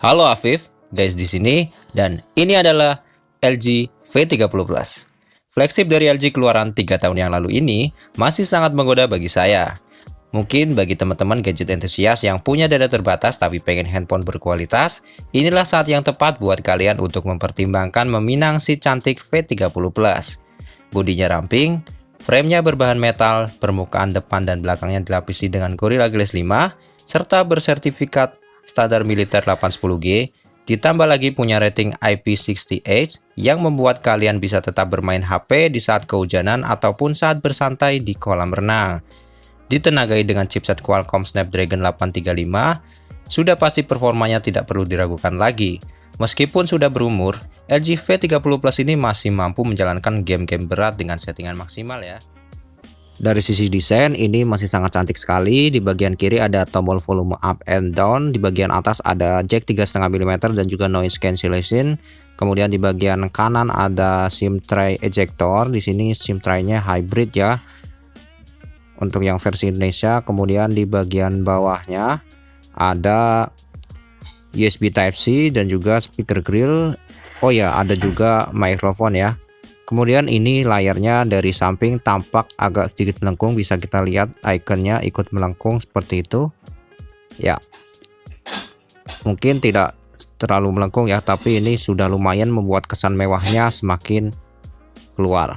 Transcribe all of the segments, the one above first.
Halo Afif, guys di sini dan ini adalah LG V30 Plus. Flagship dari LG keluaran 3 tahun yang lalu ini masih sangat menggoda bagi saya. Mungkin bagi teman-teman gadget entusias yang punya dana terbatas tapi pengen handphone berkualitas, inilah saat yang tepat buat kalian untuk mempertimbangkan meminang si cantik V30 Plus. Bodinya ramping, framenya berbahan metal, permukaan depan dan belakangnya dilapisi dengan Gorilla Glass 5, serta bersertifikat standar militer 810G, ditambah lagi punya rating IP68 yang membuat kalian bisa tetap bermain HP di saat kehujanan ataupun saat bersantai di kolam renang. Ditenagai dengan chipset Qualcomm Snapdragon 835, sudah pasti performanya tidak perlu diragukan lagi. Meskipun sudah berumur, LG V30 Plus ini masih mampu menjalankan game-game berat dengan settingan maksimal ya. Dari sisi desain ini masih sangat cantik sekali. Di bagian kiri ada tombol volume up and down, di bagian atas ada jack 3,5 mm dan juga noise cancellation. Kemudian di bagian kanan ada SIM tray ejector. Di sini SIM tray-nya hybrid ya. Untuk yang versi Indonesia. Kemudian di bagian bawahnya ada USB Type-C dan juga speaker grill. Oh ya, ada juga mikrofon ya. Kemudian ini layarnya dari samping tampak agak sedikit melengkung, bisa kita lihat ikonnya ikut melengkung seperti itu. Ya, mungkin tidak terlalu melengkung ya, tapi ini sudah lumayan membuat kesan mewahnya semakin keluar.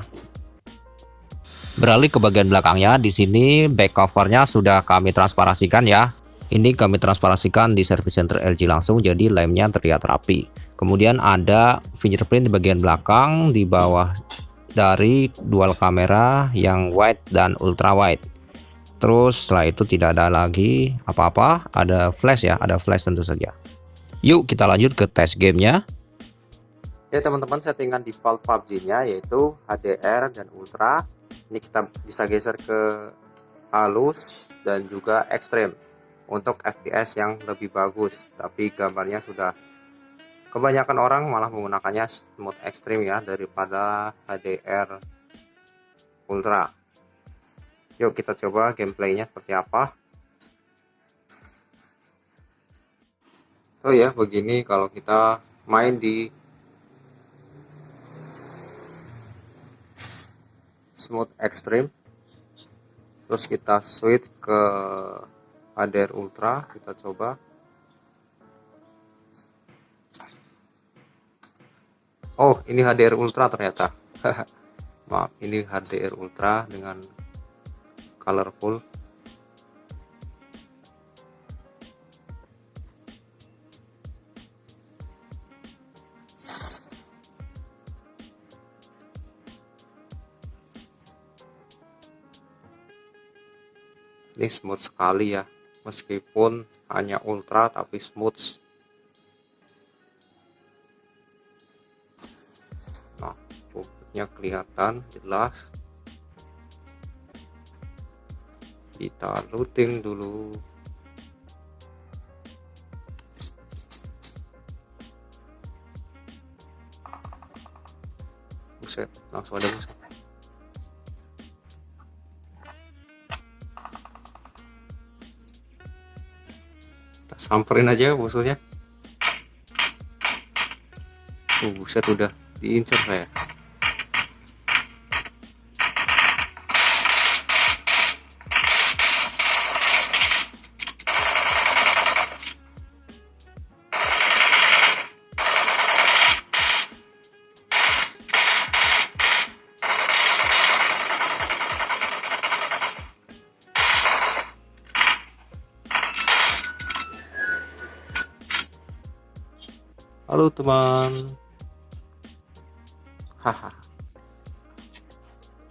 Beralih ke bagian belakangnya, di sini back covernya sudah kami transparasikan ya. Ini kami transparasikan di service center LG langsung, jadi lemnya terlihat rapi. Kemudian ada fingerprint di bagian belakang, di bawah dari dual kamera yang wide dan ultra wide. Terus setelah itu tidak ada lagi apa-apa, ada flash ya, ada flash tentu saja. Yuk kita lanjut ke tes gamenya. Ya teman-teman, settingan default PUBG-nya yaitu HDR dan ultra. Ini kita bisa geser ke halus dan juga ekstrem untuk FPS yang lebih bagus, tapi gambarnya sudah kebanyakan orang malah menggunakannya mode ekstrim ya daripada HDR ultra. Yuk kita coba gameplaynya seperti apa. Oh ya, begini kalau kita main di smooth ekstrim, terus kita switch ke HDR ultra, kita coba. Oh, ini HDR ultra ternyata. Maaf, ini HDR ultra dengan colorful. Ini smooth sekali ya, meskipun hanya ultra tapi smooth. Nah, pupuknya kelihatan jelas. Kita looting dulu. Buset, langsung ada musuh. Kita samperin aja musuhnya. Buset, udah diincar saya. Halo teman. Haha.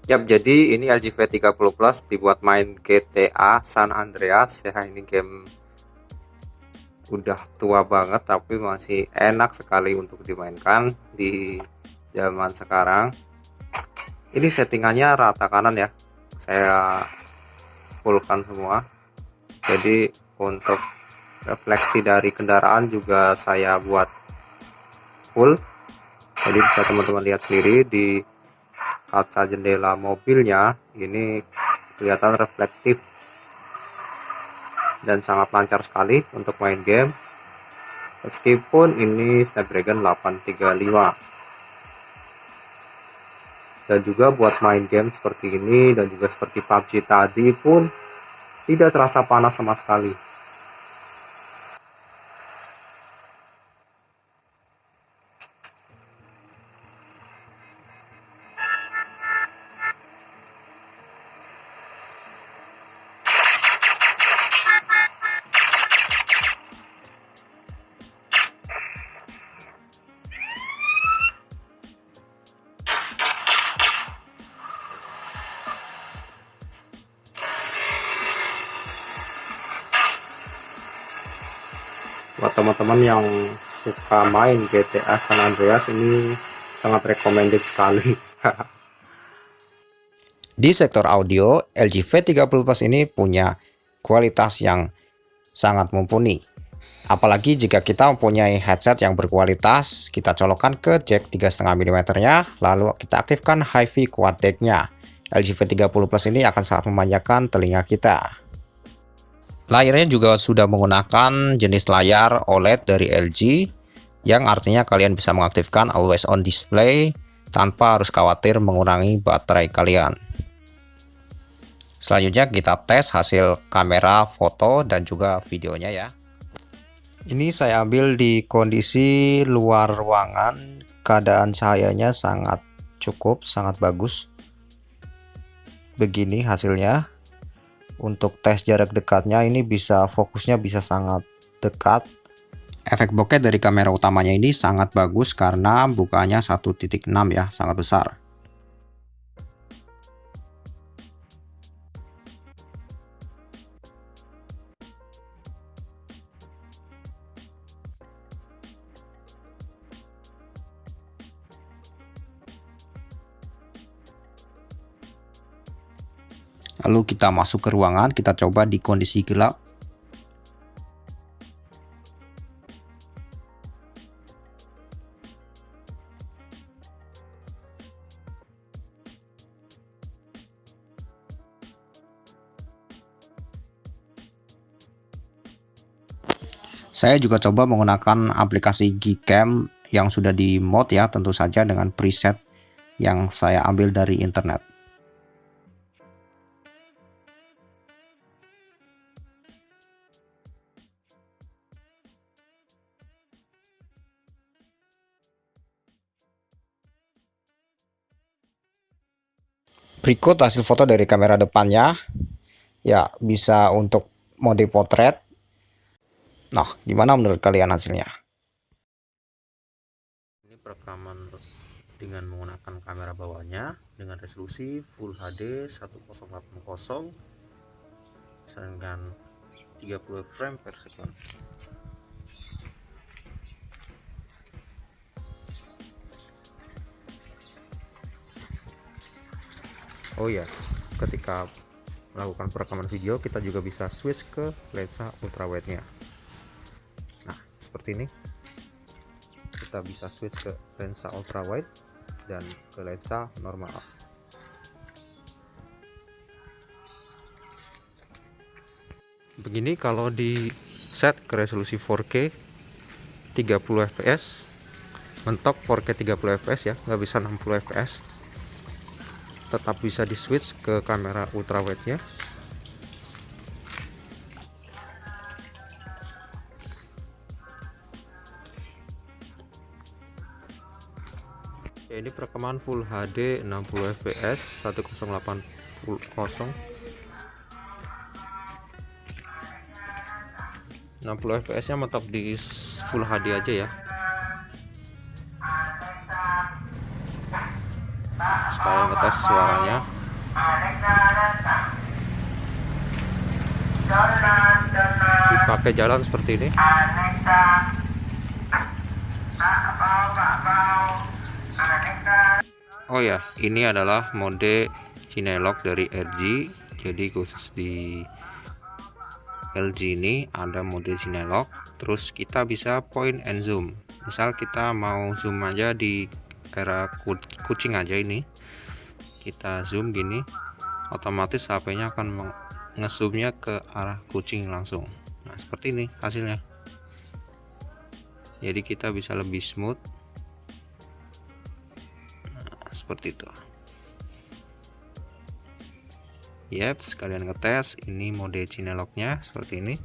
Yap, jadi ini LG V30 Plus dibuat main GTA San Andreas ya. Ini game udah tua banget tapi masih enak sekali untuk dimainkan di zaman sekarang. Ini settingannya rata kanan ya, saya fullkan semua. Jadi untuk refleksi dari kendaraan juga saya buat full, jadi bisa teman-teman lihat sendiri di kaca jendela mobilnya ini kelihatan reflektif dan sangat lancar sekali untuk main game. meskipun ini Snapdragon 835. Dan juga buat main game seperti ini dan juga seperti PUBG tadi pun tidak terasa panas sama sekali. Buat teman-teman yang suka main GTA San Andreas, ini sangat recommended sekali. Di sektor audio, LG V30 Plus ini punya kualitas yang sangat mumpuni. Apalagi jika kita mempunyai headset yang berkualitas, kita colokkan ke jack 3,5 mm-nya, lalu kita aktifkan HiFi Quad Deck-nya. LG V30 Plus ini akan sangat memanjakan telinga kita. Layarnya juga sudah menggunakan jenis layar OLED dari LG, yang artinya kalian bisa mengaktifkan always on display tanpa harus khawatir mengurangi baterai kalian. Selanjutnya kita tes hasil kamera, foto, dan juga videonya ya. Ini saya ambil di kondisi luar ruangan, keadaan cahayanya sangat cukup, sangat bagus. Begini hasilnya. Untuk tes jarak dekatnya ini fokusnya bisa sangat dekat. Efek bokeh dari kamera utamanya ini sangat bagus karena bukaannya 1.6 ya, sangat besar. Lalu kita masuk ke ruangan, kita coba di kondisi gelap. Saya juga coba menggunakan aplikasi Gcam yang sudah di mod ya, tentu saja dengan preset yang saya ambil dari internet. Berikut hasil foto dari kamera depannya. Ya, bisa untuk mode potret. Nah, gimana menurut kalian hasilnya? Ini perekaman dengan menggunakan kamera bawahnya dengan resolusi Full HD 1080 dengan 30 frame per second. Oh ya, ketika melakukan perekaman video kita juga bisa switch ke lensa ultrawide-nya. Nah, seperti ini. Kita bisa switch ke lensa ultrawide dan ke lensa normal. Begini kalau di set ke resolusi 4K 30 fps, mentok 4K 30 fps ya, nggak bisa 60 fps. Tetap bisa di switch ke kamera ultrawide-nya. Ya, ini perekaman Full HD 60 fps 1080 60 fps nya mentok di Full HD aja ya. Sekarang ngetes suaranya. Dipakai jalan seperti ini. Oh ya, ini adalah mode Cinelog dari LG. Jadi khusus di LG ini ada mode Cinelog. Terus kita bisa point and zoom. Misal kita mau zoom aja di era kucing aja ini, kita zoom gini, otomatis HP-nya akan ngezoomnya ke arah kucing langsung. Nah, seperti ini hasilnya. jadi kita bisa lebih smooth. Nah, seperti itu. Yap, sekalian ngetes. Ini mode Cinelok-nya seperti ini.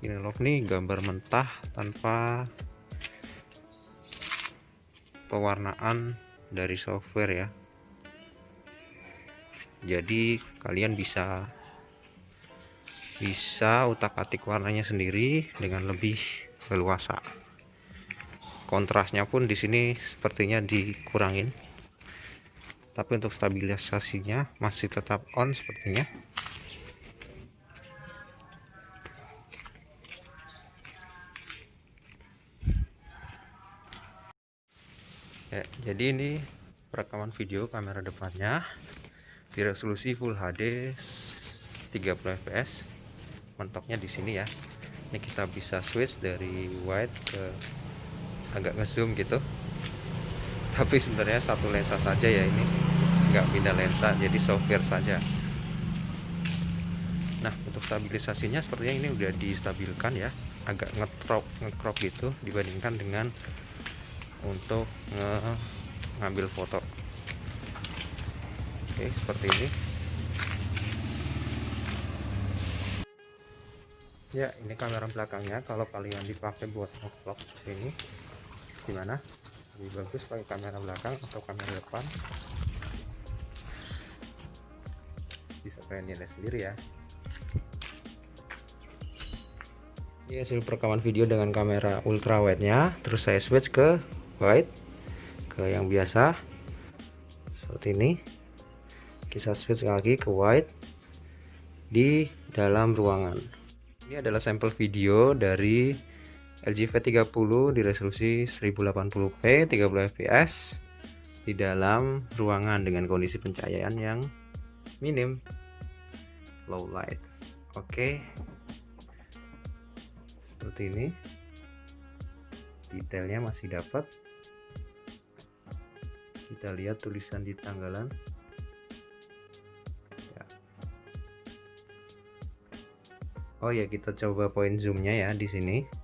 Cinelok nih gambar mentah tanpa pewarnaan dari software ya. Jadi kalian bisa utak-atik warnanya sendiri dengan lebih leluasa. Kontrasnya pun di sini sepertinya dikurangin. Tapi untuk stabilisasinya masih tetap on sepertinya. Ya, jadi ini perekaman video kamera depannya di resolusi Full HD 30 fps. Mentoknya di sini ya. Ini kita bisa switch dari wide ke agak ngezoom gitu. Tapi sebenarnya satu lensa saja ya, ini nggak pindah lensa, jadi software saja. Nah, untuk stabilisasinya sepertinya ini udah distabilkan ya, agak nge-crop gitu dibandingkan dengan untuk ngambil foto. Oke, seperti ini ya. Ini kamera belakangnya. Kalau kalian dipakai buat vlog seperti ini, gimana? Lebih bagus pakai kamera belakang atau kamera depan? Bisa kalian nilai sendiri ya. Ini hasil perekaman video dengan kamera ultra wide nya. Terus saya switch ke wide, ke yang biasa seperti ini. Kita switch lagi ke wide di dalam ruangan. Ini adalah sampel video dari LG V30 di resolusi 1080p 30 fps di dalam ruangan dengan kondisi pencahayaan yang minim, low light. Oke, seperti ini. Detailnya masih dapat. Kita lihat tulisan di tanggalan ya. Oh ya, kita coba point zoomnya ya di sini.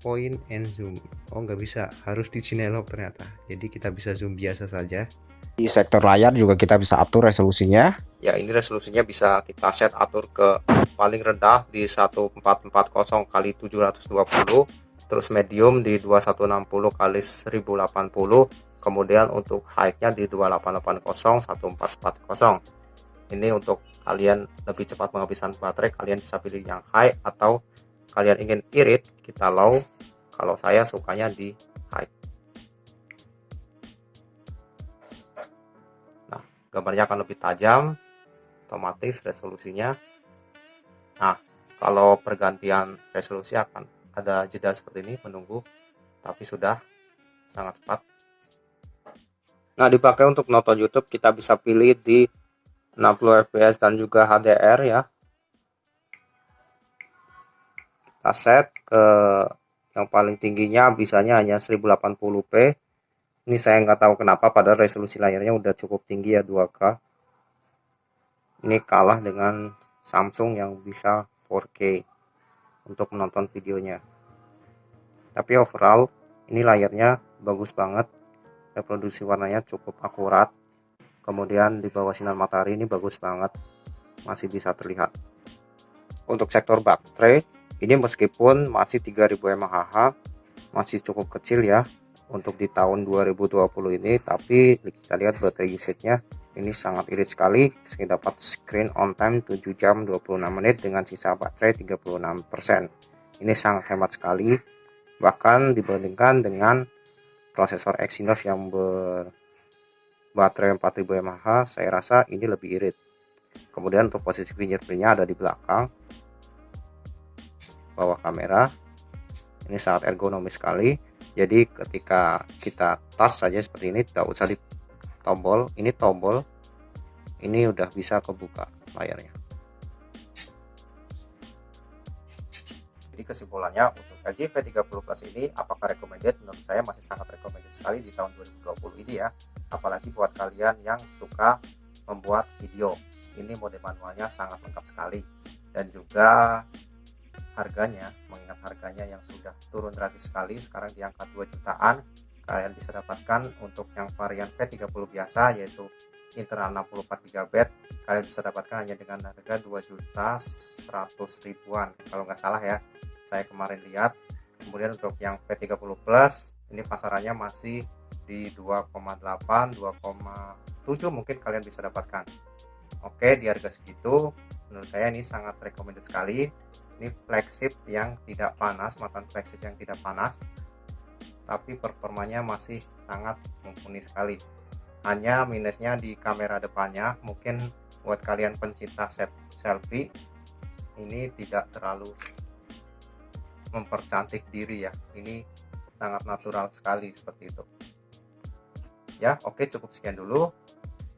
Point and zoom. Oh, nggak bisa, harus di Cinelok ternyata. Jadi kita bisa zoom biasa saja. Di sektor layar juga kita bisa atur resolusinya. Ya, ini resolusinya bisa kita set atur ke paling rendah di 1440 x 720, terus medium di 2160 x 1080, kemudian untuk high-nya di 2880 1440. Ini untuk kalian lebih cepat penghabisan baterai, kalian bisa pilih yang high, atau kalian ingin irit, kita low. Kalau saya sukanya di high. Nah, gambarnya akan lebih tajam, otomatis resolusinya. Nah, kalau pergantian resolusi akan ada jeda seperti ini, menunggu, tapi sudah sangat cepat. Nah, dipakai untuk nonton YouTube, kita bisa pilih di 60 fps dan juga HDR ya. Kita set ke yang paling tingginya, bisanya hanya 1080p. Ini saya nggak tahu kenapa, padahal resolusi layarnya udah cukup tinggi ya, 2K. Ini kalah dengan Samsung yang bisa 4K untuk menonton videonya. Tapi overall ini layarnya bagus banget, reproduksi warnanya cukup akurat, kemudian di bawah sinar matahari ini bagus banget, masih bisa terlihat. Untuk sektor baterai ini meskipun masih 3000 mAh, masih cukup kecil ya untuk di tahun 2020 ini, tapi kita lihat baterai usage-nya ini sangat irit sekali. Saya dapat screen on time 7 jam 26 menit dengan sisa baterai 36%. Ini sangat hemat sekali, bahkan dibandingkan dengan prosesor Exynos yang berbaterai 4000 mAh, saya rasa ini lebih irit. Kemudian untuk posisi fingerprint-nya ada di belakang bawah kamera. Ini sangat ergonomis sekali, jadi ketika kita tas saja seperti ini, tidak usah di tombol, ini tombol, ini udah bisa kebuka layarnya. Jadi kesimpulannya untuk LG V30 Plus ini, apakah recommended? Menurut saya masih sangat recommended sekali di tahun 2020 ini ya, apalagi buat kalian yang suka membuat video. Ini mode manualnya sangat lengkap sekali, dan juga harganya, mengingat harganya yang sudah turun drastis sekali, sekarang di angka 2 jutaan. Kalian bisa dapatkan untuk yang varian V30 biasa, yaitu internal 64 GB, kalian bisa dapatkan hanya dengan harga 2.100.000-an kalau nggak salah ya, saya kemarin lihat. Kemudian untuk yang V30 Plus ini pasarannya masih di 2,8 2,7 mungkin kalian bisa dapatkan. Oke, di harga segitu menurut saya ini sangat recommended sekali. Ini flagship yang tidak panas, mantan flagship yang tidak panas, tapi performanya masih sangat mumpuni sekali. Hanya minusnya di kamera depannya, mungkin buat kalian pencinta selfie ini tidak terlalu mempercantik diri ya, ini sangat natural sekali seperti itu ya. Oke, cukup sekian dulu.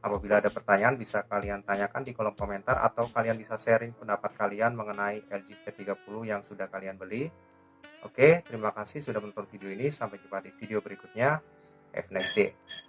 Apabila ada pertanyaan bisa kalian tanyakan di kolom komentar, atau kalian bisa sharing pendapat kalian mengenai LG V30 yang sudah kalian beli. Oke, terima kasih sudah menonton video ini. Sampai jumpa di video berikutnya. Have a nice day.